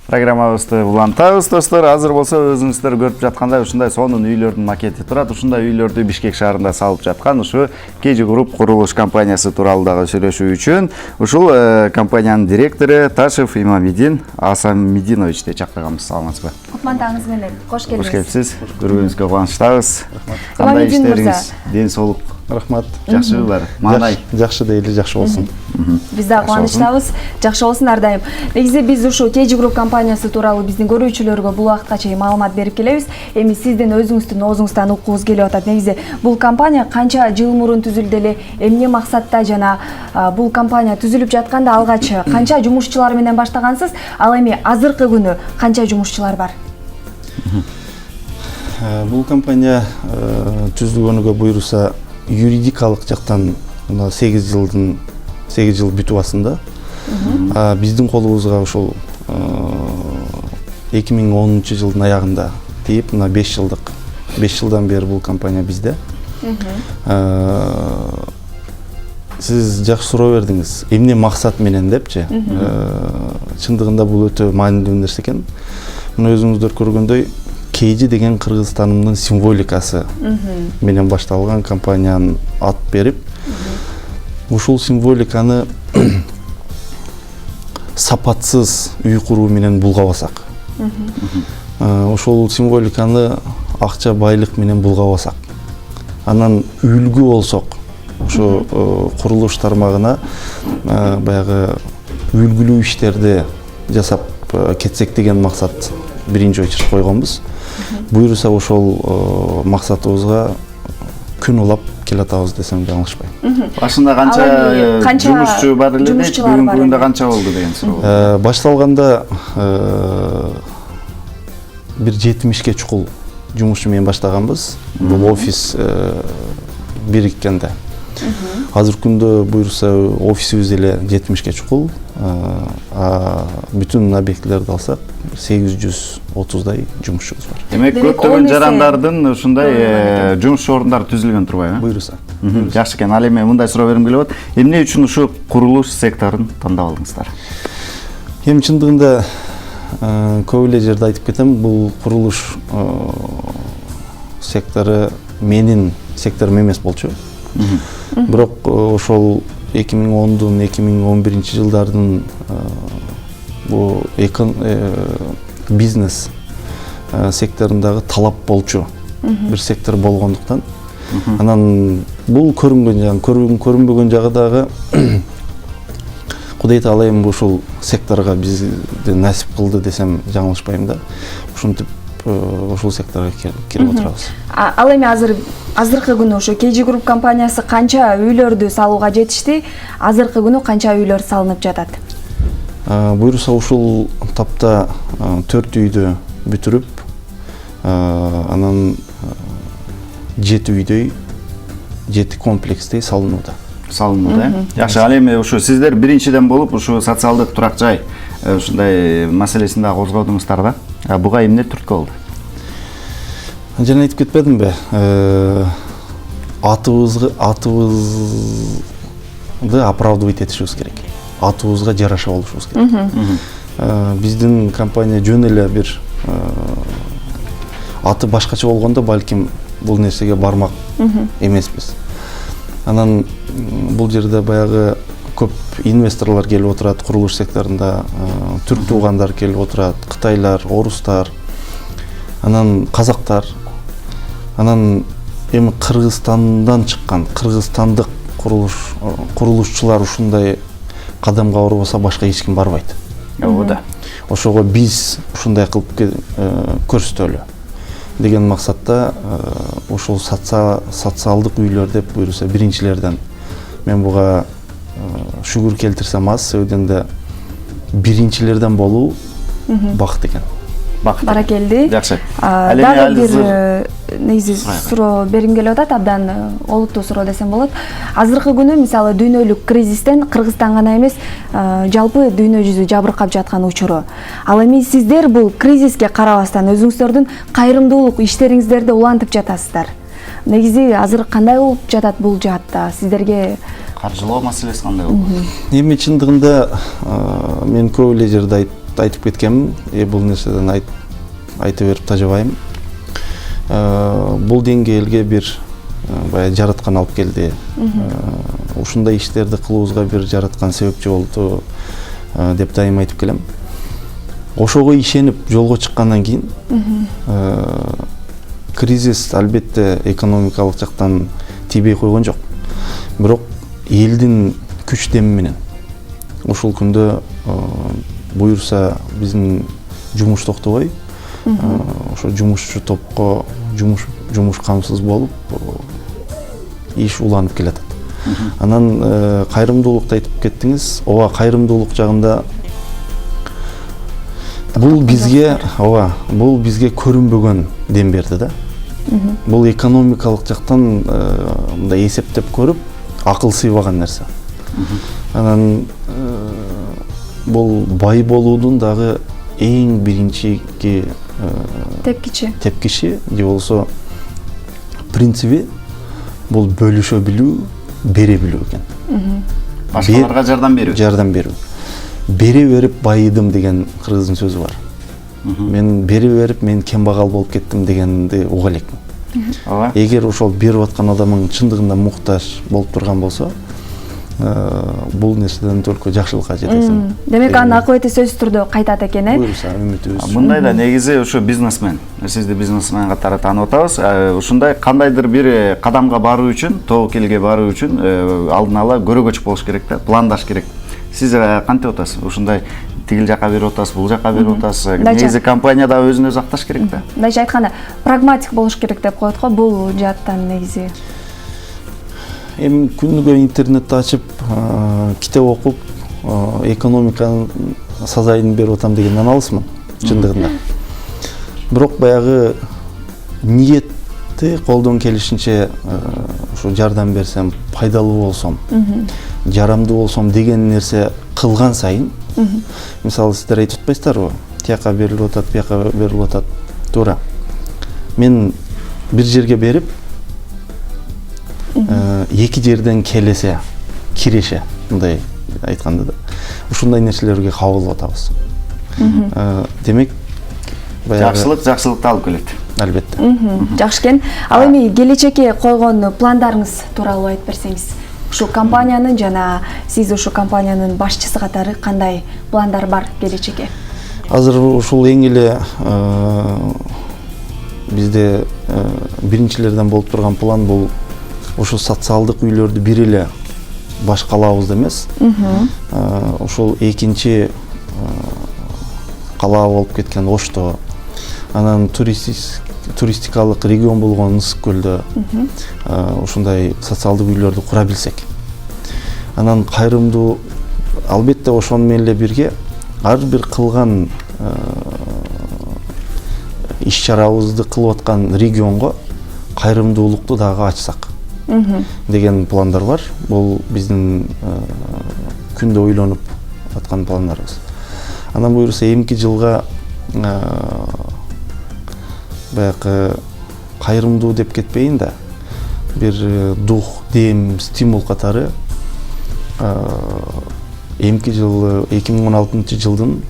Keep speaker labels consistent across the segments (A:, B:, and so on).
A: Программабызды улантабыз достор. Азыр болсо өзүңүздөр көрүп жаткандай ушундай сонун үйлөрдүн макети турат. Ушундай үйлөрдү Бишкек шаарында салып жаткан ушу KG Group курулуш компаниясы тууралуу дагы сүйлөшүү үчүн ушул компаниянын директору Ташев Имамидин Асамидиновичти чакырганбыз. Саламатсызбы?
B: Кутмандыгыңыз менен кош келдиңиз.
A: Кош келипсиз. Көргөнүңүзгө кубанычтабыз. Кандай
B: Имамидин
A: иштериңиз? Ден соолук
C: Рахмат.
A: жакшыбы бар? Маанай
C: Жакшы дейли, жакшы болсун.
B: Биз да кубанычтабыз. Жакшы болсун ар дайым. Негизи биз ушу KG Group компаниясы тууралуу биздин көрүүчүлөргө бул убакытка чейин маалымат берип келебиз. Эми сиздин өзүңүздүн оозуңуздан уккубуз келип атат. Негизи бул компания канча жыл мурун түзүлдү эле, эмне максатта жана бул компания түзүлүп жатканда алгач канча жумушчулар менен баштагансыз? Ал эми азыркы күнү канча жумушчулар бар?
C: Бул компания түзүлгөнүгө буйруса юридикалык жактан 8 жыл бүтүп атында. Биздин колубузга ошол 2010 жылдын аягында тийип, 5 жылдан бери бул компания бизде. Сиз жакшы суроо бердиңиз. Эмне максат менен депчи? Чындыгында бул өтө маанилүү нерсе экен. Муну өзүңүздөр көргөндөй KG деген Кыргызстанымдын символикасы менен башталган компаниянын ат берип, ушул символиканы сапатсыз үй куруу менен булгабасак, ошол символиканы акча байлык менен булгабасак, анан үлгү болсок, ошо курулуш тармагына баягы үлгүлүү иштерди жасап кетсек деген максат биринчи очередь койгонбуз. Буйруса ошол максатыбызга күн улап келатабыз десем жаңылышпайм.
A: Башында канча жумушчу бар эле, бүгүнкү күндө канча болду деген суроо.
C: Башталганда бир 70ке чукул жумушчу менен баштаганбыз. Бул офис бириккенде. Азыркы күндө буйруса офисибиз эле 70ке чукул. Бүтүн объектилерди алсак 830дай жумушчубуз бар.
A: Демек көптөгөн жарандардын ушундай жумуш орундары түзүлгөн турбайбы?
C: Буйруса.
A: Жакшы экен. Ал эми мындай суроо бергим келип атат. Эмне үчүн ушу курулуш секторун тандап алдыңыздар?
C: Эми чындыгында көп эле жерде айтып кетем, бул курулуш сектору менин секторум эмес болчу. Бирок ошол 2010-дун 2011 бул бизнес секторундагы талап болчу бир сектор болгондуктан, анан бул көрүнбөгөн жагы дагы Кудай Таала эми ушул секторго бизди насип кылды десем жаңылышпайм да. Ушинтип ошол секторго кирип отурабыз.
B: Ал эми азыркы күнү ошо KG Group компаниясы канча үйлөрдү салууга жетишти? Азыркы күнү канча үйлөр салынып жатат?
C: Буйруса ушул тапта 4 үйдү бүтүрүп, анан 7 үйдөй 7 комплекстей салынууда.
A: Жакшы, ал эми ушу сиздер биринчиден болуп ушу социалдык турак жай ушундай маселесин да козгодуңуздар да. Буга эмне түрткү болду?
C: Жана айтып кетпедимби? Атыбызды оправдывать этишибиз керек. Атыбызга жараша болушубуз керек. Биздин компания жөн эле бир аты башкача болгондо балким бул нерсеге бармак эмеспиз. Анан бул жерде баягы көп инвесторлор келип отурат, курулуш секторунда түрк туугандар келип отурат, кытайлар, орустар, анан казактар. Анан эми Кыргызстандан чыккан, кыргызстандык курулушчулар ушундай кадамга барбаса башка эч ким барбайт.
A: Да.
C: Ошого биз ушундай кылып көрсөтөлү деген максатта ошол социалдык үйлөр деп буйруса биринчилерден мен буга шүгүр келтирсем аз, себебинде биринчилерден болуу бакыт экен.
B: Баракелди.
A: Жакшы.
B: Дагы бир негизи суроо бергим келип атат, абдан олуттуу суроо десем болот. Азыркы күнү мисалы дүйнөлүк кризистен Кыргызстан гана эмес, жалпы дүйнө жүзү жабыркап жаткан учуру. Ал эми сиздер бул кризиске карабастан өзүңүздөрдүн кайрымдуулук иштериңиздерди улантып жатасыздар. Негизи азыр кандай болуп жатат бул жаатта? Сиздерге
A: каржылоо маселеси кандай болду?
C: Эми чындыгында мен көп эле жерде айтып кеткенмин, бул нерседен айтып берип тажабайм. Бул деңгээлге бир баягы жараткан алып келди. Ушундай иштерди кылуубузга бир жараткан себепчи болду деп дайым айтып келем. Ошого ишенип жолго чыккандан кийин кризис албетте экономикалык жактан тийбей койгон жок. Бирок элдин күч деми менен ушул күндө буюрса биздин жумуш токтобой, ошо жумушчу топко жумуш камсыз болуп иш уланып келатат. Анан кайрымдуулукты айтып кеттиңиз. Ооба, кайрымдуулук жагында бул бизге көрүнбөгөн дем берди да. Бул экономикалык жактан мындай эсептеп көрүп акыл сыйбаган нерсе. Анан бул бай болуудун дагы эң биринчи тепкичи же болсо принциби бул бөлүшө билүү, бере билүү экен.
A: Башкаларга жардам берүү.
C: Бере берип байыдым деген кыргыздын сөзү бар. Мен бере берип мен кембагал болуп кеттим дегенди уга элекмин. Эгер ошол берип аткан адамың чындыгында муктаж болуп турган болсо, бул нерседен только жакшылыкка жетесиң.
B: Демек анын акыбети сөзсүз түрдө кайтат экен,
C: Буюрса, үмүтүбүз.
A: Мындай да негизи ушу бизнесмен. Сизди бизнесмен катары таанып атабыз. Ушундай кандайдыр бир кадамга баруу үчүн, тобокелге баруу үчүн алдын ала көрөгөч болуш керек да, пландаш керек. Сиз кантип атасыз? Ушундай тигил жака берип атасыз, бул жака берип атасыз. Негизи компания да өзүн өзү акташ керек да.
B: Мындайча айтканда, прагматик болуш керек деп коет го бул жааттан негизи.
C: Эми күнүгө интернетти ачып, китеп окуп, экономиканын сазайын берип атам дегенден алысмын, чындыгында. Бирок баягы ниетти колдон келишинче ушу жардам берсем, пайдалуу болсом, жарамдуу болсом деген нерсе кылган сайын, мисалы сиздер айтып атпайсыздарбы? Тияка берилип атат, бияка берилип атат. Туура. Мен бир жерге берип, эки жерден келесе, киреше, мындай айтканда да. Ушундай нерселерге кабыл атабыз. Демек,
A: жакшылык жакшылыкты алып келет.
C: Албетте.
B: Жакшы экен. Ал эми келечекке койгон пландарыңыз тууралуу айтып берсеңиз. Ушу компаниянын жана сиз ушу компаниянын башчысы катары кандай пландар бар келечекке?
C: Азыр ушул эң эле бизде биринчилерден болуп турган план бул ушу социалдык үйлөрдү бир эле баш калаабызда эмес. Ушул экинчи калаа болуп кеткен Ошто, анан туристикалык регион болгон Ысык көлдө ушундай социалдык үйлөрдү кура билсек. Анан кайрымдуу, албетте ошону менен эле бирге ар бир кылган иш чарабызды кылып аткан регионго кайрымдуулукту дагы ачсак деген пландар бар. Бул биздин күндө ойлонуп аткан пландарыбыз. Анан буюрса эмки жылга баягы кайрымдуу деп кетпейин да, бир дух, дем, стимул катары эмки жыл 2016 жылдын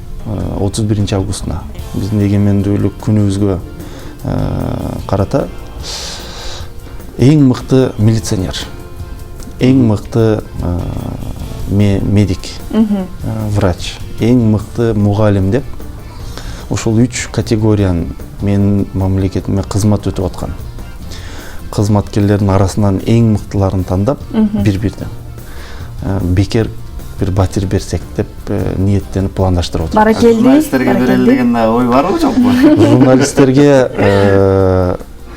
C: 31 августуна биздин эгемендүүлүк күнүбүзгө карата эң мыкты милиционер, эң мыкты медик, врач, эң мыкты мугалим деп ушул 3 категориянын менин мамлекетиме кызмат өтүп аткан кызматкерлердин арасынан эң мыктыларын тандап бир-бирден бекер бир батир берсек деп ниеттенип пландаштырып атабыз.
B: Баракелди.
A: Журналисттерге берели деген ой барбы жокпу?
C: Журналисттерге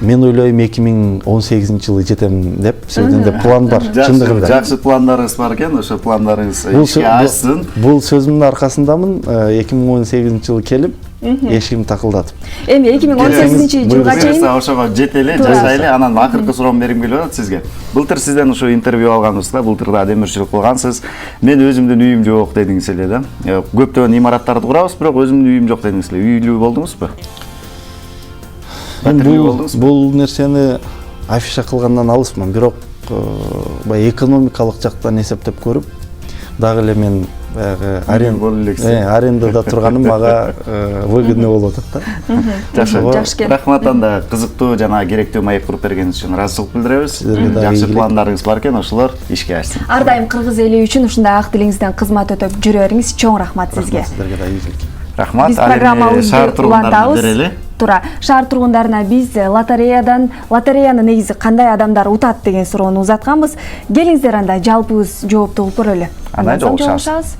C: мен ойлойм 2018 жылы жетем деп сөзүндө план бар. Чындыгында
A: жакшы пландарыңыз бар экен, ошо пландарыңыз ишке ашсын.
C: Бул сөзүмдүн аркасындамын. 2018 жылы келип эшигимди такылдатып.
B: Эми 2018 жылга чейин
A: ошого жетели, жашайлы. Анан акыркы суроом берим келип атат сизге. Былтыр сизден ошо интервью алганбызда, былтыр да демирчилик кылгансыз. Мен өзүмдүн үйүм жок дедиңиз эле да. Көптөгөн имараттарды курабыз, бирок өзүмдүн үйүм жок дедиңиз эле. Үйлүү болдуңузбу?
C: Бул нерсени афиша кылгандан алысмын, бирок баягы экономикалык жактан эсептеп көрүп, дагы эле мен баягы арендада турганым мага выгодный болуп атат да.
A: Жакшы, рахмат, анда кызыктуу жана керектүү маек куруп бергениңиз үчүн ыраазычылык билдиребиз. Жакшы пландарыңыз бар экен, ошолор ишке ашсын.
B: Ар дайым кыргыз эли үчүн ушундай ак тилиңизден кызмат өтөп жүрө бериңиз. Чоң рахмат сизге.
C: Сиздерге да ийгилик.
A: Рахмат.
B: Биз программабызды улантабыз.
A: Берели.
B: Туура. Шаар тургундарына биз лотереяны негизи кандай адамдар утат деген суроону узатканбыз. Келиңиздер анда жалпыбыз жоопту кылып көрөлү.
A: Андан жолугушабыз.